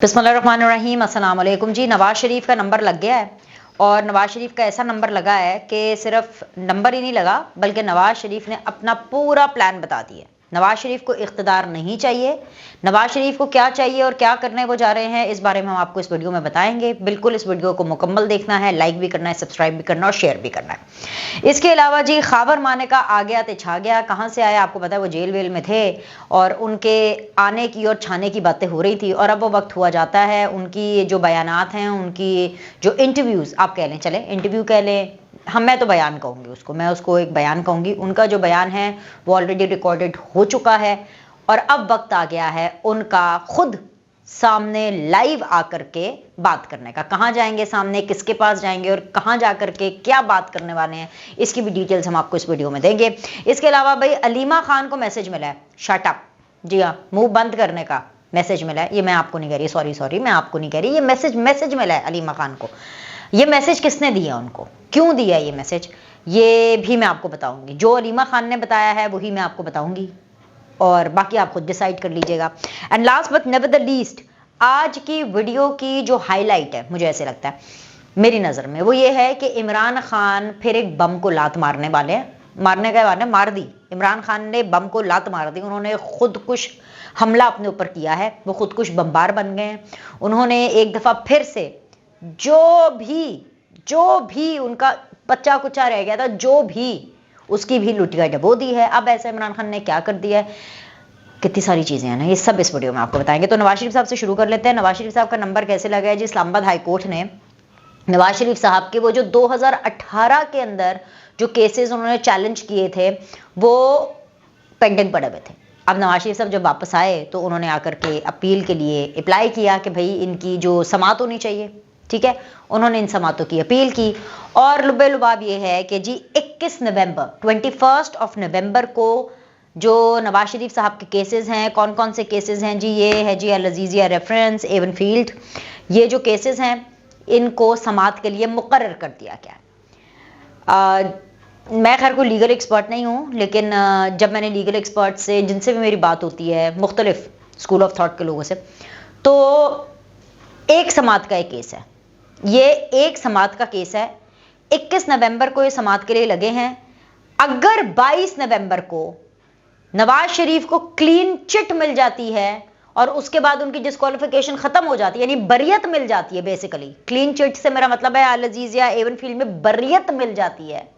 बिस्मिल्लाहिर्रहमानिर्रहीम, अस्सलाम वालेकुम जी। नवाज शरीफ का नंबर लग गया है और नवाज शरीफ का ऐसा नंबर लगा है कि सिर्फ नंबर ही नहीं लगा बल्कि नवाज शरीफ ने अपना पूरा प्लान बता दिया। नवाज शरीफ को इख्तिदार नहीं चाहिए, नवाज शरीफ को क्या चाहिए और क्या करने वो जा रहे हैं, इस बारे में हम आपको इस वीडियो में बताएंगे। बिल्कुल इस वीडियो को मुकम्मल देखना है, लाइक भी करना है, सब्सक्राइब भी करना है और शेयर भी करना है। इसके अलावा जी खबर माने का आ गया तो छा गया, कहाँ से आया आपको पता है, वो जेल वेल में थे और उनके आने की और छाने की बातें हो रही थी और अब वो वक्त हुआ जाता है। उनकी जो बयानात हैं, उनकी जो इंटरव्यूज़ आप कह लें, चले इंटरव्यू कह लें, मैं तो बयान कहूँगी उसको, मैं उसको एक बयान कहूँगी। उनका जो बयान है वो ऑलरेडी रिकॉर्डेड हो चुका है और अब वक्त आ गया है उनका खुद सामने लाइव आकर के बात करने का। कहाँ जाएंगे सामने, किसके पास जाएंगे और कहाँ जाकर के क्या बात करने वाले हैं, इसकी भी डिटेल्स हम आपको इस वीडियो में देंगे। इसके अलावा भाई अलीमा खान को मैसेज मिला है, शट अप, जी हाँ, मुंह बंद करने का मैसेज मिला है। ये मैं आपको नहीं कह रही, सॉरी मैं आपको नहीं कह रही, ये मैसेज मिला है अलीमा खान को। ये मैसेज किसने दिया, उनको क्यों दिया ये मैसेज, ये भी मैं आपको बताऊंगी। जो अलीमा खान ने बताया है वही मैं आपको बताऊंगी और बाकी आप खुद डिसाइड कर लीजिएगा। And last but never the least, आज की वीडियो की जो हाईलाइट है, मुझे ऐसे लगता है मेरी नज़र में, वो ये है कि इमरान खान फिर एक बम को लात मारने वाले हैं। मारने के बाद मार दी, इमरान खान ने बम को लात मार दी। उन्होंने खुदकुश हमला अपने ऊपर किया है, वो खुदकुश बमबार बन गए हैं। उन्होंने एक दफ़ा फिर से जो भी उनका बच्चा कुचा रह गया था, जो भी उसकी भी लुटिया डबो दी है। अब ऐसे इमरान खान ने क्या कर दिया है, कितनी सारी चीज़ें हैं ना, ये सब इस वीडियो में आपको बताएंगे। तो नवाज शरीफ साहब से शुरू कर लेते हैं। नवाज शरीफ साहब का नंबर कैसे लगा है जी, इस्लामाबाद हाई कोर्ट ने नवाज शरीफ साहब के वो जो 2018 के अंदर जो केसेस उन्होंने चैलेंज किए थे वो पेंडिंग पड़े हुए थे। अब नवाज शरीफ साहब जब वापस आए तो उन्होंने आकर के अपील के लिए अप्लाई किया कि भाई इनकी जो समाअत होनी चाहिए, ठीक है। उन्होंने इन समातों की अपील की और लुबे लुबाब ये है कि जी 21 नवंबर 21 नवंबर को जो नवाज शरीफ साहब के केसेस हैं, कौन कौन से केसेस हैं जी, ये है जी अल अजीज़िया रेफरेंस, एवन फील्ड, ये जो केसेस हैं इनको समाअत के लिए मुकर्रर कर दिया गया। मैं खैर कोई लीगल एक्सपर्ट नहीं हूँ, लेकिन जब मैंने लीगल एक्सपर्ट से, जिनसे भी मेरी बात होती है मुख्तलिफ स्कूल ऑफ थॉट के लोगों से, तो एक समाअत का एक केस है, ये एक समाअत का केस है। 21 नवंबर को ये समाअत के लिए लगे हैं। अगर 22 नवंबर को नवाज शरीफ को क्लीन चिट मिल जाती है और उसके बाद उनकी डिस्क्वालिफिकेशन खत्म हो जाती है, यानी बरियत मिल जाती है, बेसिकली क्लीन चिट से मेरा मतलब है अल अजीज़िया एवन फील्ड में बरियत मिल जाती है,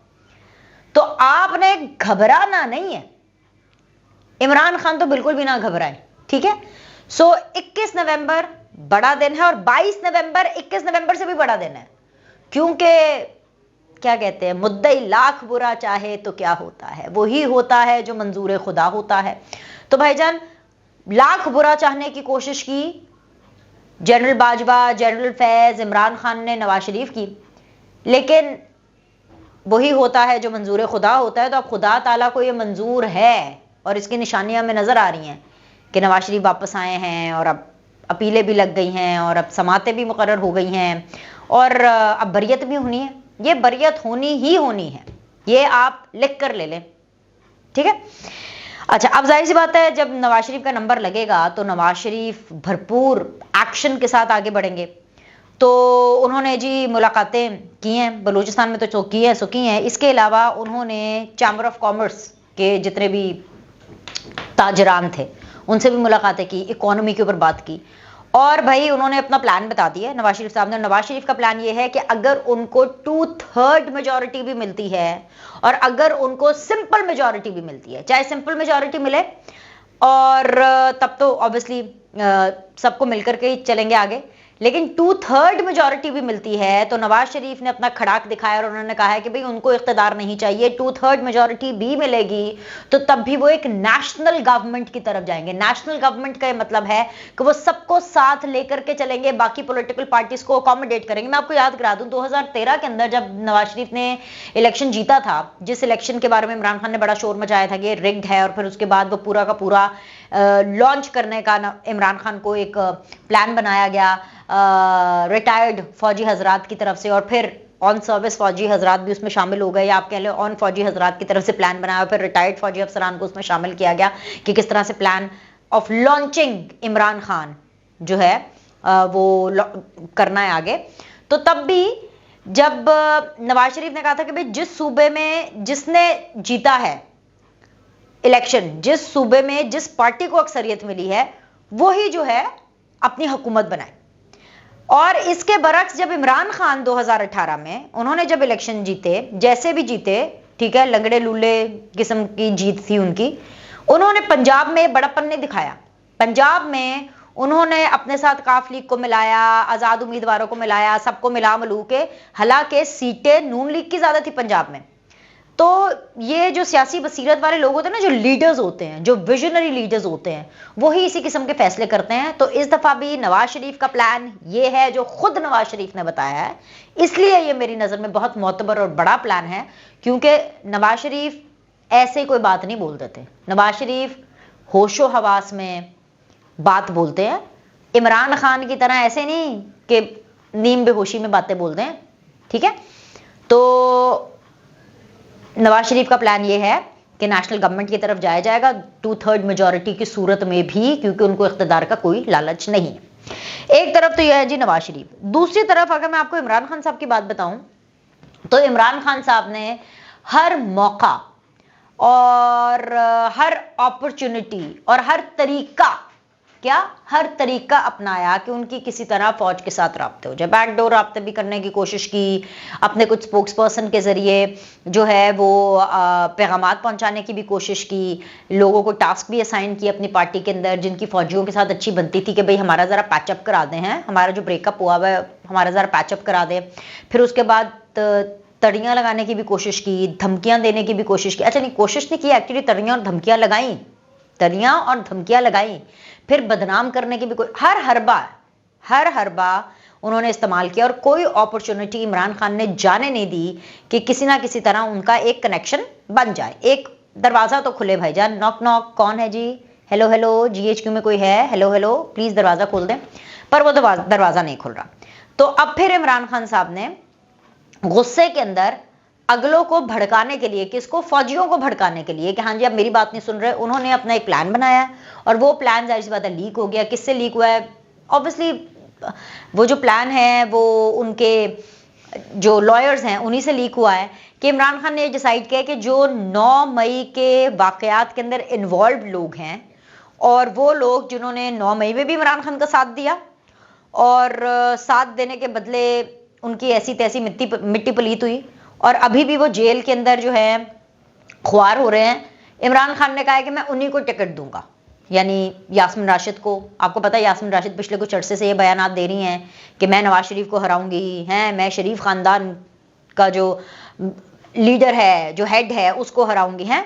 तो आपने घबराना नहीं है। इमरान खान तो बिल्कुल भी ना घबराए, ठीक है। सो 21 नवंबर बड़ा दिन है और 22 नवंबर 21 नवंबर से भी बड़ा दिन है, क्योंकि क्या कहते हैं, मुद्दई लाख बुरा चाहे तो क्या होता है, वही होता है जो मंजूर खुदा होता है। तो भाईजान लाख बुरा चाहने की कोशिश की जनरल बाजवा, जनरल फैज, इमरान खान ने नवाज शरीफ की, लेकिन वही होता है जो मंजूर खुदा होता है। तो अब खुदा ताला को ये मंजूर है और इसकी निशानियां हमें नजर आ रही हैं कि नवाज शरीफ वापस आए हैं और अब अपीलें भी लग गई हैं और अब समातें भी मुकर्रर हो गई हैं और अब बरियत भी होनी है। ये बरियत होनी ही होनी है, ये आप लिख कर ले लें, ठीक है। अच्छा, अब जाहिर सी बात है जब नवाज शरीफ का नंबर लगेगा तो नवाज शरीफ भरपूर एक्शन के साथ आगे बढ़ेंगे। तो उन्होंने जी मुलाकातें की हैं, बलूचिस्तान में तो की हैं। इसके अलावा उन्होंने चैम्बर ऑफ कॉमर्स के जितने भी ताजरान थे उनसे भी मुलाकातें की, इकोनॉमी के ऊपर बात की और भाई उन्होंने अपना प्लान बता दिया नवाज शरीफ साहब ने। नवाज शरीफ का प्लान ये है कि अगर उनको 2/3 मेजॉरिटी भी मिलती है और अगर उनको सिंपल मेजॉरिटी भी मिलती है, चाहे सिंपल मेजॉरिटी मिले और तब तो ऑब्वियसली सबको मिलकर के ही चलेंगे आगे, लेकिन 2/3 मेजॉरिटी भी मिलती है तो नवाज शरीफ ने अपना खड़ाक दिखाया और उन्होंने कहा है कि भाई उनको इख्तिदार नहीं चाहिए, 2/3 मेजॉरिटी भी मिलेगी तो तब भी वो एक नेशनल गवर्नमेंट की तरफ जाएंगे। नेशनल गवर्नमेंट का मतलब है कि वो सबको साथ लेकर के चलेंगे, बाकी पॉलिटिकल पार्टीज को अकोमोडेट करेंगे। मैं आपको याद करा दूं 2013 के अंदर जब नवाज शरीफ ने इलेक्शन जीता था, जिस इलेक्शन के बारे में इमरान खान ने बड़ा शोर मचाया था कि ये रिग्ड है, और फिर उसके बाद वो पूरा का पूरा लॉन्च करने का इमरान खान को एक प्लान बनाया गया रिटायर्ड फौजी हजरात की तरफ से, और फिर ऑन सर्विस फौजी हजरात भी उसमें शामिल हो गए, या आप कह लें ऑन फौजी हजरात की तरफ से प्लान बनाया, फिर रिटायर्ड फौजी अफसरान को उसमें शामिल किया गया कि किस तरह से plan of launching Imran Khan जो है वो करना है आगे। तो तब भी जब नवाज शरीफ ने कहा था कि भाई जिस सूबे में जिसने जीता है इलेक्शन, जिस सूबे में जिस पार्टी को अक्सरियत मिली है, वही जो है अपनी हुकूमत बनाए। और इसके बरक्स जब इमरान खान 2018 में उन्होंने जब इलेक्शन जीते, जैसे भी जीते, ठीक है, लंगड़े लूले किस्म की जीत थी उनकी, उन्होंने पंजाब में बड़प्पन नहीं दिखाया। पंजाब में उन्होंने अपने साथ काफ लीग को मिलाया, आजाद उम्मीदवारों को मिलाया, सबको मिला मलू के, हालांकि सीटें नून लीग की ज्यादा थी पंजाब में। तो ये जो सियासी बसीरत वाले लोग होते हैं ना, जो लीडर्स होते हैं, जो विजनरी लीडर्स होते हैं, वही इसी किस्म के फैसले करते हैं। तो इस दफा भी नवाज शरीफ का प्लान ये है जो खुद नवाज शरीफ ने बताया है, इसलिए ये मेरी नजर में बहुत मोतबर और बड़ा प्लान है, क्योंकि नवाज शरीफ ऐसे कोई बात नहीं बोल देते। नवाज शरीफ होशो हवास में बात बोलते हैं, इमरान खान की तरह ऐसे नहीं कि नीम बेहोशी में बातें बोलते हैं, ठीक है। तो नवाज शरीफ का प्लान ये है कि नेशनल गवर्नमेंट की तरफ जाया जाएगा 2/3 मेजॉरिटी की सूरत में भी, क्योंकि उनको इख्तिदार का कोई लालच नहीं है। एक तरफ तो यह है जी नवाज शरीफ। दूसरी तरफ अगर मैं आपको इमरान खान साहब की बात बताऊं, तो इमरान खान साहब ने हर मौका और हर अपॉर्चुनिटी और हर तरीका अपनाया कि उनकी किसी तरह फौज के साथ राब्ते हो जाए। बैकडोर राब्ते भी करने की कोशिश की, अपने कुछ स्पोक्स पर्सन के जरिए जो है वो पैगामात पहुंचाने की भी कोशिश की, लोगों को टास्क भी असाइन किए अपनी पार्टी के अंदर जिनकी फौजियों के साथ अच्छी बनती थी कि भाई हमारा जरा पैचअप करा दें, हैं हमारा जो ब्रेकअप हुआ है हमारा जरा पैचअप करा दें। फिर उसके बाद तड़ियां लगाने की भी कोशिश की, धमकियां देने की भी कोशिश की। अच्छा नहीं, कोशिश नहीं की, एक्चुअली तड़ियां और धमकियां लगाई, तड़ियां और धमकियां लगाई। फिर बदनाम करने की भी कोई हर हरबा उन्होंने इस्तेमाल किया, और कोई अपॉर्चुनिटी इमरान खान ने जाने नहीं दी कि किसी ना किसी तरह उनका एक कनेक्शन बन जाए। एक दरवाजा तो खुले भाईजान, नॉक नॉक, कौन है जी, हेलो हेलो, जीएचक्यू में कोई है, हेलो हेलो, प्लीज दरवाजा खोल दें। पर वो दरवाजा नहीं खुल रहा। तो अब फिर इमरान खान साहब ने गुस्से के अंदर अगलों को भड़काने के लिए, किसको, फौजियों को भड़काने के लिए कि हाँ जी आप मेरी बात नहीं सुन रहे, उन्होंने अपना एक प्लान बनाया, और वो प्लान जाहिर सी बात है लीक हो गया। किससे लीक हुआ है? ऑब्वियसली वो जो प्लान है वो उनके जो लॉयर्स हैं उन्हीं से लीक हुआ है कि इमरान खान ने डिसाइड किया कि जो 9 मई के वाकयात के अंदर इन्वॉल्व लोग हैं, और वो लोग जिन्होंने 9 मई में भी इमरान खान का साथ दिया, और साथ देने के बदले उनकी ऐसी तैसी मिट्टी पलीत हुई, और अभी भी वो जेल के अंदर जो है ख्वार हो रहे हैं। इमरान खान ने कहा है कि मैं उन्हीं को टिकट दूंगा, यानी यास्मीन राशिद को। आपको पता है यास्मीन राशिद पिछले कुछ अरसे से ये बयानात दे रही हैं कि मैं नवाज शरीफ को हराऊंगी, हैं मैं शरीफ खानदान का जो लीडर है, जो हेड है, उसको हराऊंगी। हैं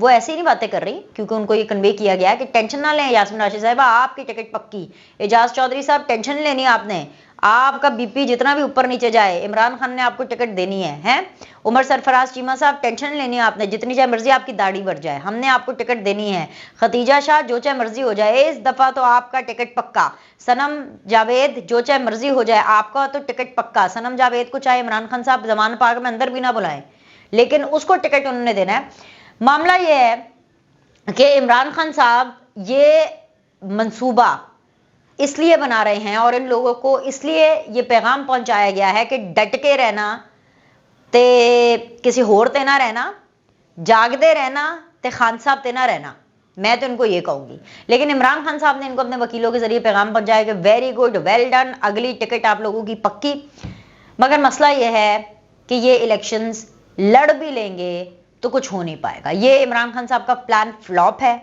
वो ऐसे ही नहीं बातें कर रही, क्योंकि उनको ये कन्वे किया गया है कि टेंशन ना लें यास्मीन राशिद साहब, आपकी टिकट पक्की। एजाज चौधरी साहब टेंशन लेनी है आपने, आपका बीपी जितना भी ऊपर नीचे जाए इमरान खान ने आपको टिकट देनी है। हैं उमर सरफराज चीमा साहब टेंशन लेनी है आपने, जितनी चाहे मर्जी आपकी दाढ़ी बढ़ जाए, हमने आपको टिकट देनी है। खतीजा शाह जो चाहे मर्जी हो जाए, इस दफा तो आपका टिकट पक्का। सनम जावेद जो चाहे मर्जी हो जाए, आपका तो टिकट पक्का। सनम जावेद को चाहे इमरान खान साहब जमान पाक में अंदर भी ना बुलाएं, लेकिन उसको टिकट उन्होंने देना है। मामला ये है कि इमरान खान साहब ये मंसूबा इसलिए बना रहे हैं, और इन लोगों को इसलिए ये पैगाम पहुंचाया गया है कि डट के रहना ते किसी होर ते ना रहना, जागते रहना ते खान साहब ते ना रहना। मैं तो इनको ये कहूंगी, लेकिन इमरान खान साहब ने इनको अपने वकीलों के जरिए पैगाम पहुंचाया कि वेरी गुड, वेल डन, अगली टिकट आप लोगों की पक्की। मगर मसला ये है कि ये इलेक्शंस लड़ भी लेंगे तो कुछ हो नहीं पाएगा। ये इमरान खान साहब का प्लान फ्लॉप है।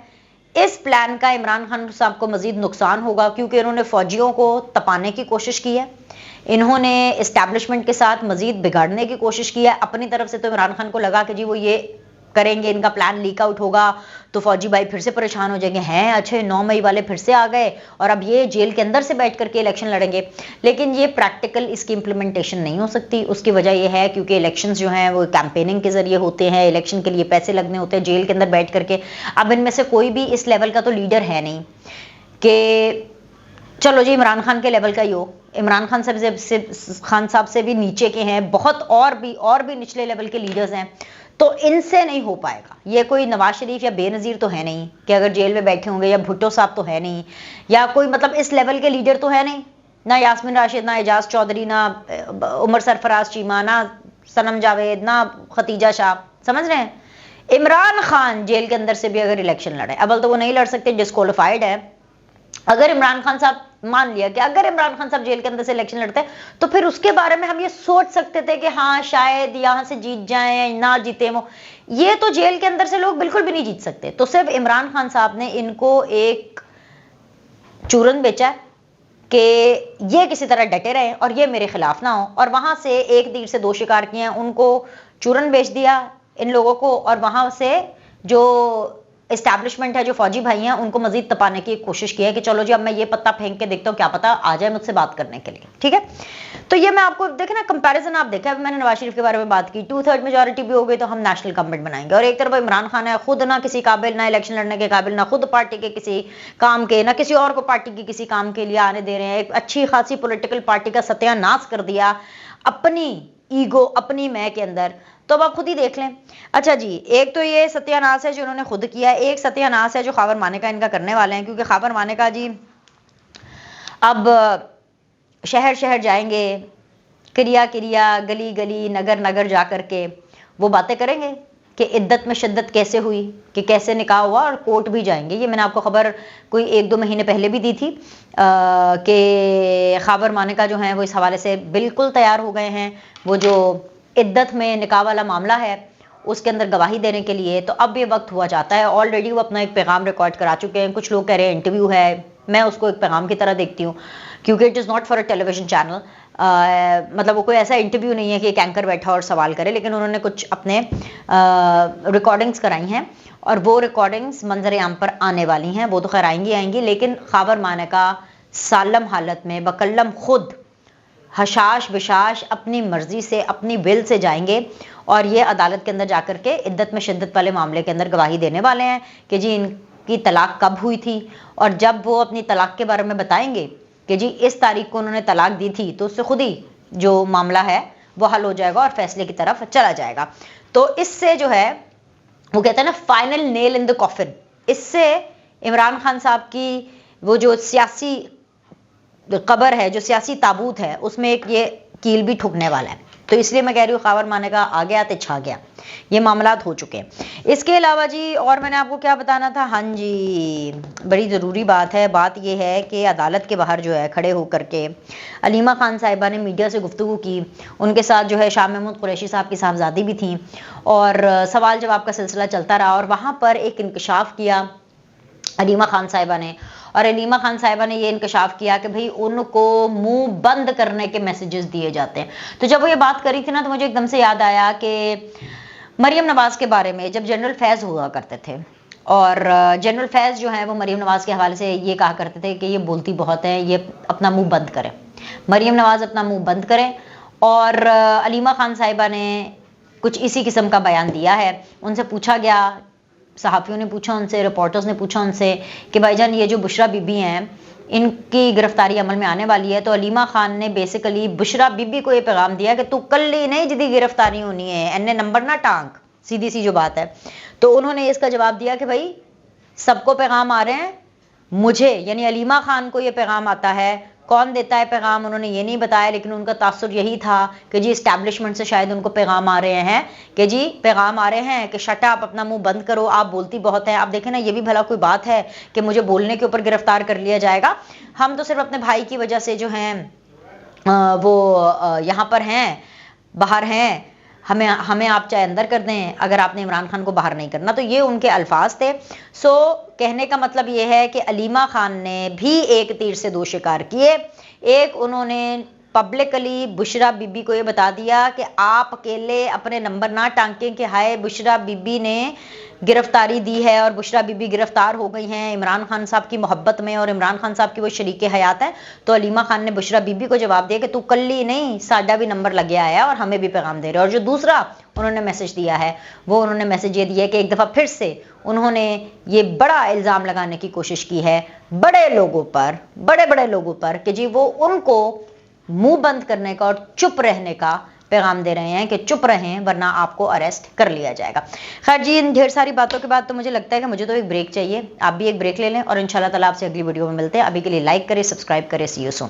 इस प्लान का इमरान खान साहब को मजीद नुकसान होगा, क्योंकि इन्होंने फौजियों को तपाने की कोशिश की है, इन्होंने इस्टेब्लिशमेंट के साथ मजीद बिगाड़ने की कोशिश की है अपनी तरफ से। तो इमरान खान को लगा कि जी वो ये करेंगे, इनका प्लान लीक आउट होगा तो फौजी भाई फिर से परेशान हो जाएंगे, हैं अच्छे 9 मई वाले फिर से आ गए और अब ये जेल के अंदर से बैठ करके इलेक्शन लड़ेंगे। लेकिन ये प्रैक्टिकल इसकी इंप्लीमेंटेशन नहीं हो सकती। उसकी वजह यह है क्योंकि इलेक्शंस जो हैं वो कैंपेनिंग के जरिए होते हैं, इलेक्शन के लिए पैसे लगने होते हैं जेल के अंदर बैठ करके। अब इनमें से कोई भी इस लेवल का तो लीडर है नहीं कि चलो जी इमरान खान के लेवल का ही हो। इमरान खान साहब से भी नीचे के हैं बहुत, और भी निचले लेवल के लीडर्स हैं, तो इनसे नहीं हो पाएगा। ये कोई नवाज शरीफ या बेनज़ीर तो है नहीं कि अगर जेल में बैठे होंगे, या भुट्टो साहब तो है नहीं, या कोई मतलब इस लेवल के लीडर तो है नहीं ना यास्मीन राशिद, ना एजाज चौधरी, ना उमर सरफराज चीमा, ना सनम जावेद, ना खतीजा शाह, समझ रहे हैं। इमरान खान जेल के अंदर से भी अगर इलेक्शन लड़े, अब तो वो नहीं लड़ सकते, डिस्क्वालिफाइड है। अगर इमरान खान साहब, मान लिया कि अगर इमरान खान साहब जेल के अंदर से इलेक्शन लड़ते हैं, तो फिर उसके बारे में हम ये सोच सकते थे कि हाँ शायद यहां से जीत जाएं, ना जीते वो। ये तो जेल के अंदर से लोग बिल्कुल भी नहीं जीत सकते। तो सिर्फ इमरान खान साहब ने इनको एक चूरन बेचा कि ये किसी तरह डटे रहे और ये मेरे खिलाफ ना हो, और वहां से एक तीर से दो शिकार किए हैं, उनको चूरन बेच दिया इन लोगों को, और वहां से जो एस्टैब्लिशमेंट है, जो फौजी भाई हैं, उनको मजीद तपाने की कोशिश की है कि चलो जी अब मैं ये पत्ता फेंक के देखता हूँ, क्या पता आ जाए मुझसे बात करने के लिए, ठीक है। तो ये मैं आपको देखे ना कंपैरिजन, आप देखे, मैंने नवाज शरीफ के बारे में बात की, 2/3 मेजोरिटी भी हो गई तो हम नेशनल गवर्नमेंट बनाएंगे, और एक तरफ इमरान खान है, खुद ना किसी काबिल, ना इलेक्शन लड़ने के काबिल, ना खुद पार्टी के किसी काम के, ना किसी और को पार्टी के किसी काम के लिए आने दे रहे हैं। एक अच्छी खासी पॉलिटिकल पार्टी का सत्यानाश कर दिया अपनी ईगो, अपनी मैं के अंदर। तो अब आप खुद ही देख लें। अच्छा जी, एक तो ये सत्यानाश है जो उन्होंने खुद किया है, एक सत्यानाश है जो खावर मानेका इनका करने वाले हैं, क्योंकि खावर मानेका जी अब शहर शहर जाएंगे, क्रिया क्रिया, गली गली, नगर नगर जा करके वो बातें करेंगे कि इद्दत में शिद्दत कैसे हुई, कि कैसे निकाह हुआ, और कोर्ट भी जाएंगे। ये मैंने आपको खबर कोई 1-2 महीने पहले भी दी थी कि खावर मानेका जो हैं वो इस हवाले से बिल्कुल तैयार हो गए हैं। वो जो इद्दत में निकाह वाला मामला है उसके अंदर गवाही देने के लिए, तो अब ये वक्त हुआ जाता है। ऑलरेडी वो अपना एक पैगाम रिकॉर्ड करा चुके हैं। कुछ लोग कह रहे हैं इंटरव्यू है, मैं उसको एक पैगाम की तरह देखती हूँ, क्योंकि it is not for a television channel. मतलब वो कोई ऐसा इंटरव्यू नहीं है कि एक एंकर बैठा और सवाल करे, लेकिन उन्होंने कुछ अपने रिकॉर्डिंग्स कराई हैं, और वो रिकॉर्डिंग्स मंजर आम पर आने वाली हैं। वो तो खैर आएंगी, लेकिन खावर मानेका सालम हालत में बकल्लम खुद हशाश बिशाश अपनी मर्जी से, अपनी विल से जाएंगे, और ये अदालत के अंदर जाकर के इद्दत में शिद्दत वाले मामले के अंदर गवाही देने वाले हैं कि जी इनकी तलाक कब हुई थी। और जब वो अपनी तलाक के बारे में बताएंगे कि जी इस तारीख को उन्होंने तलाक दी थी, तो उससे खुद ही जो मामला है वो हल हो जाएगा और फैसले की तरफ चला जाएगा। तो इससे जो है वो कहते हैं ना final nail in the coffin, इससे इमरान खान साहब की वो जो सियासी कबर है, जो सियासी ताबूत है, उसमें एक ये कील भी ठुकने वाला है। तो इसलिए मैं कह रही हूँ खावर मानेका आ गया तो छा गया, ये मामलात हो चुके हैं। इसके अलावा जी और मैंने आपको क्या बताना था, हाँ जी बड़ी ज़रूरी बात है। बात ये है कि अदालत के बाहर जो है खड़े होकर के अलीमा खान साहिबा ने मीडिया से गुफ्तगू की। उनके साथ जो है शाह महमूद कुरैशी साहब की साहबजादी भी थी, और सवाल जवाब का सिलसिला चलता रहा, और वहाँ पर एक इंकशाफ किया अलीमा खान साहिबा ने। और अलीमा खान साहिबा ने ये इंकशाफ किया कि भाई उनको मुंह बंद करने के मैसेजेस दिए जाते हैं। तो जब वो ये बात करी थी ना, तो मुझे एकदम से याद आया कि मरियम नवाज के बारे में जब जनरल फैज़ हुआ करते थे, और जनरल फैज़ जो है वो मरियम नवाज के हवाले से ये कहा करते थे कि ये बोलती बहुत है, ये अपना मुंह बंद करें, मरियम नवाज अपना मुंह बंद करें। और अलीमा खान साहिबा ने कुछ इसी किस्म का बयान दिया है। उनसे पूछा गया, सहाफ़ियों ने पूछा उनसे, रिपोर्टर्स ने पूछा उनसे कि भाईजान ये जो बुशरा बीबी हैं इनकी गिरफ्तारी अमल में आने वाली है। तो अलीमा खान ने बेसिकली बुशरा बीबी को ये पैगाम दिया कि तू कल ही नहीं जिदी गिरफ्तारी होनी है, एने नंबर ना टांग, सीधी सी जो बात है। तो उन्होंने इसका जवाब दिया कि भाई सबको पैगाम आ रहे हैं, मुझे यानी अलीमा खान को ये पैगाम आता है। कौन देता है पैगाम उन्होंने ये नहीं बताया, लेकिन उनका तासुर यही था कि जी इस्टेब्लिशमेंट से शायद उनको पैगाम आ रहे हैं कि जी पैगाम आ रहे हैं कि शट अप, अपना मुंह बंद करो, आप बोलती बहुत है। आप देखें ना, ये भी भला कोई बात है कि मुझे बोलने के ऊपर गिरफ्तार कर लिया जाएगा। हम तो सिर्फ अपने भाई की वजह से जो हैं वो यहाँ पर हैं, बाहर हैं, हमें आप चाहे अंदर कर दें, अगर आपने इमरान खान को बाहर नहीं करना। तो ये उनके अल्फाज थे। सो कहने का मतलब ये है कि अलीमा खान ने भी एक तीर से दो शिकार किए। एक, उन्होंने पब्लिकली बुशरा बीबी को ये बता दिया कि आप अकेले अपने नंबर ना टांकें कि हाय बुशरा बीबी ने गिरफ्तारी दी है और बुशरा बीबी गिरफ्तार हो गई हैं इमरान खान साहब की मोहब्बत में, और इमरान खान साहब की वो शरीक हयात है। तो अलीमा खान ने बुशरा बीबी को जवाब दिया कि तू कल्ली नहीं, साडा भी नंबर लग गया है और हमें भी पैगाम दे रहे हैं। और जो दूसरा उन्होंने मैसेज दिया है, वो उन्होंने मैसेज ये दिया कि एक दफ़ा फिर से उन्होंने ये बड़ा इल्ज़ाम लगाने की कोशिश की है बड़े लोगों पर, बड़े लोगों पर, कि जी वो उनको मुंह बंद करने का और चुप रहने का पैगाम दे रहे हैं कि चुप रहें वरना आपको अरेस्ट कर लिया जाएगा। खैर जी, इन ढेर सारी बातों के बाद तो मुझे लगता है कि मुझे तो एक ब्रेक चाहिए। आप भी एक ब्रेक ले लें और इंशाल्लाह ताला आपसे अगली वीडियो में मिलते हैं। अभी के लिए लाइक करें, सब्सक्राइब करें। सी यू सून।